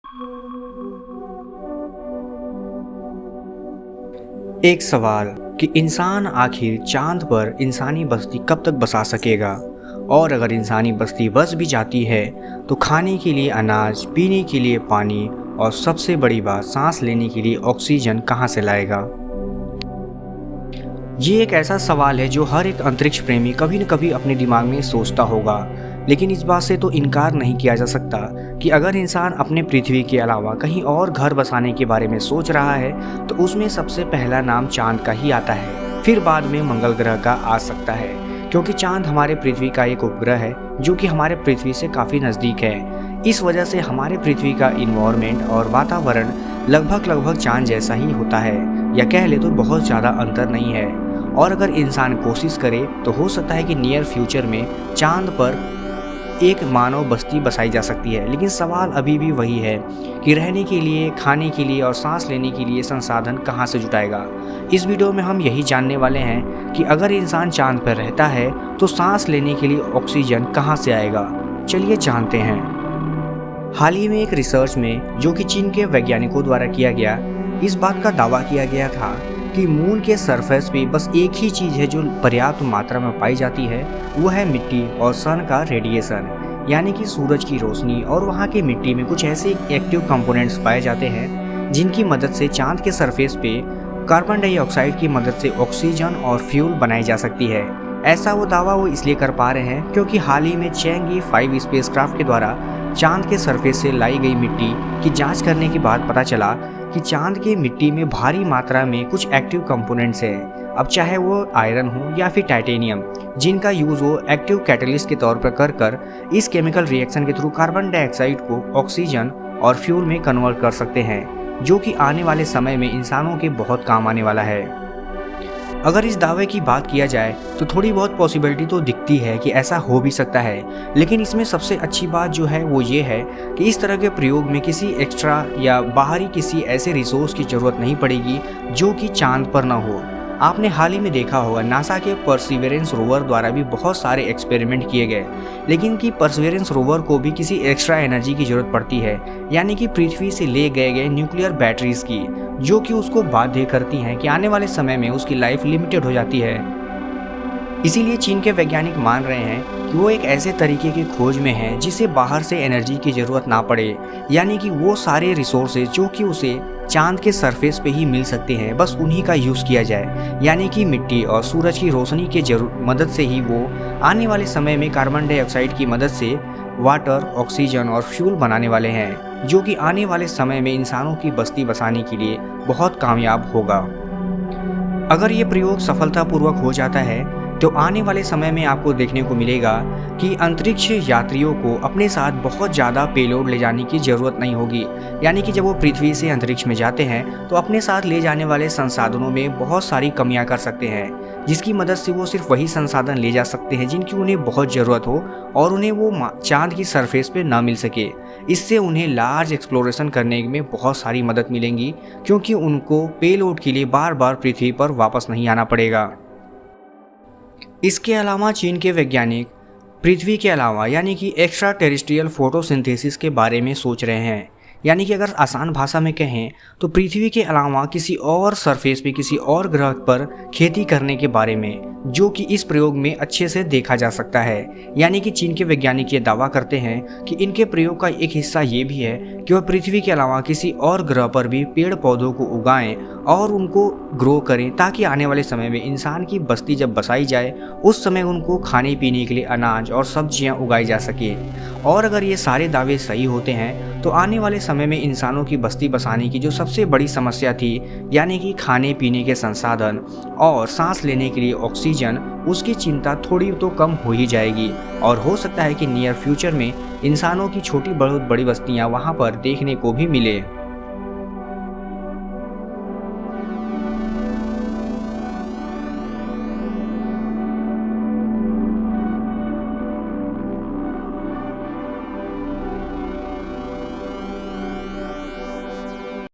एक सवाल कि इंसान आखिर चांद पर इंसानी बस्ती कब तक बसा सकेगा, और अगर इंसानी बस्ती बस भी जाती है तो खाने के लिए अनाज, पीने के लिए पानी और सबसे बड़ी बात सांस लेने के लिए ऑक्सीजन कहाँ से लाएगा। ये एक ऐसा सवाल है जो हर एक अंतरिक्ष प्रेमी कभी न कभी अपने दिमाग में सोचता होगा, लेकिन इस बात से तो इनकार नहीं किया जा सकता कि अगर इंसान अपने पृथ्वी के अलावा कहीं और घर बसाने के बारे में सोच रहा है तो उसमें सबसे पहला नाम चांद का ही आता है। फिर बाद में मंगल ग्रह का आ सकता है, क्योंकि चांद हमारे पृथ्वी का एक उपग्रह है जो कि हमारे पृथ्वी से काफ़ी नज़दीक है। इस वजह से हमारे पृथ्वी का इन्वायरमेंट और वातावरण लगभग चांद जैसा ही होता है, या कह ले तो बहुत ज़्यादा अंतर नहीं है। और अगर इंसान कोशिश करे तो हो सकता है कि नियर फ्यूचर में चांद पर एक मानव बस्ती बसाई जा सकती है। लेकिन सवाल अभी भी वही है कि रहने के लिए, खाने के लिए और सांस लेने के लिए संसाधन कहाँ से जुटाएगा। इस वीडियो में हम यही जानने वाले हैं कि अगर इंसान चांद पर रहता है तो सांस लेने के लिए ऑक्सीजन कहाँ से आएगा। चलिए जानते हैं। हाल ही में एक रिसर्च में जो कि चीन के वैज्ञानिकों द्वारा किया गया, इस बात का दावा किया गया था कि मून के सरफेस पे बस एक ही चीज़ है जो पर्याप्त मात्रा में पाई जाती है, वो है मिट्टी और सन का रेडिएशन, यानी कि सूरज की रोशनी। और वहाँ की मिट्टी में कुछ ऐसे एक्टिव कंपोनेंट्स पाए जाते हैं जिनकी मदद से चांद के सरफेस पे कार्बन डाइऑक्साइड की मदद से ऑक्सीजन और फ्यूल बनाई जा सकती है। ऐसा वो दावा वो इसलिए कर पा रहे हैं क्योंकि हाल ही में चैंग 5 स्पेसक्राफ्ट के द्वारा चांद के सरफेस से लाई गई मिट्टी की जांच करने के बाद पता चला कि चांद की मिट्टी में भारी मात्रा में कुछ एक्टिव कंपोनेंट्स हैं। अब चाहे वो आयरन हो या फिर टाइटेनियम, जिनका यूज़ वो एक्टिव कैटलिस्ट के तौर पर कर इस केमिकल रिएक्शन के थ्रू कार्बन डाइऑक्साइड को ऑक्सीजन और फ्यूल में कन्वर्ट कर सकते हैं, जो कि आने वाले समय में इंसानों के बहुत काम आने वाला है। अगर इस दावे की बात किया जाए तो थोड़ी बहुत पॉसिबिलिटी तो दिखती है कि ऐसा हो भी सकता है, लेकिन इसमें सबसे अच्छी बात जो है वो ये है कि इस तरह के प्रयोग में किसी एक्स्ट्रा या बाहरी किसी ऐसे रिसोर्स की ज़रूरत नहीं पड़ेगी जो कि चांद पर ना हो। आपने हाल ही में देखा होगा नासा के परसिवरेंस रोवर द्वारा भी बहुत सारे एक्सपेरिमेंट किए गए, लेकिन कि परसिवरेंस रोवर को भी किसी एक्स्ट्रा एनर्जी की ज़रूरत पड़ती है, यानी कि पृथ्वी से ले गए न्यूक्लियर बैटरीज की, जो कि उसको बाध्य करती हैं कि आने वाले समय में उसकी लाइफ लिमिटेड हो जाती है। इसीलिए चीन के वैज्ञानिक मान रहे हैं कि वो एक ऐसे तरीके की खोज में है जिसे बाहर से एनर्जी की ज़रूरत ना पड़े, यानी कि वो सारे रिसोर्सेज जो कि उसे चांद के सरफेस पे ही मिल सकते हैं, बस उन्हीं का यूज़ किया जाए। यानी कि मिट्टी और सूरज की रोशनी के मदद से ही वो आने वाले समय में कार्बन डाइऑक्साइड की मदद से वाटर, ऑक्सीजन और फ्यूल बनाने वाले हैं, जो कि आने वाले समय में इंसानों की बस्ती बसाने के लिए बहुत कामयाब होगा। अगर ये प्रयोग सफलतापूर्वक हो जाता है तो आने वाले समय में आपको देखने को मिलेगा कि अंतरिक्ष यात्रियों को अपने साथ बहुत ज़्यादा पेलोड ले जाने की ज़रूरत नहीं होगी। यानी कि जब वो पृथ्वी से अंतरिक्ष में जाते हैं तो अपने साथ ले जाने वाले संसाधनों में बहुत सारी कमियां कर सकते हैं, जिसकी मदद से वो सिर्फ वही संसाधन ले जा सकते हैं जिनकी उन्हें बहुत ज़रूरत हो और उन्हें वो चांद की सरफेस पे ना मिल सके। इससे उन्हें लार्ज एक्सप्लोरेशन करने में बहुत सारी मदद मिलेंगी, क्योंकि उनको पेलोड के लिए बार बार पृथ्वी पर वापस नहीं आना पड़ेगा। इसके अलावा चीन के वैज्ञानिक पृथ्वी के अलावा यानी कि एक्स्ट्रा टेरेस्ट्रियल फोटोसिंथेसिस के बारे में सोच रहे हैं। यानी कि अगर आसान भाषा में कहें तो पृथ्वी के अलावा किसी और सरफेस पे, किसी और ग्रह पर खेती करने के बारे में, जो कि इस प्रयोग में अच्छे से देखा जा सकता है। यानी कि चीन के वैज्ञानिक ये दावा करते हैं कि इनके प्रयोग का एक हिस्सा ये भी है कि वह पृथ्वी के अलावा किसी और ग्रह पर भी पेड़ पौधों को उगाएं और उनको ग्रो करें, ताकि आने वाले समय में इंसान की बस्ती जब बसाई जाए उस समय उनको खाने पीने के लिए अनाज और सब्जियां उगाई जा सके। और अगर ये सारे दावे सही होते हैं तो आने वाले समय में इंसानों की बस्ती बसाने की जो सबसे बड़ी समस्या थी, यानी कि खाने पीने के संसाधन और सांस लेने के लिए ऑक्सीजन, उसकी चिंता थोड़ी तो कम हो ही जाएगी। और हो सकता है कि नियर फ्यूचर में इंसानों की छोटी बहुत बड़ी बस्तियां वहां पर देखने को भी मिले।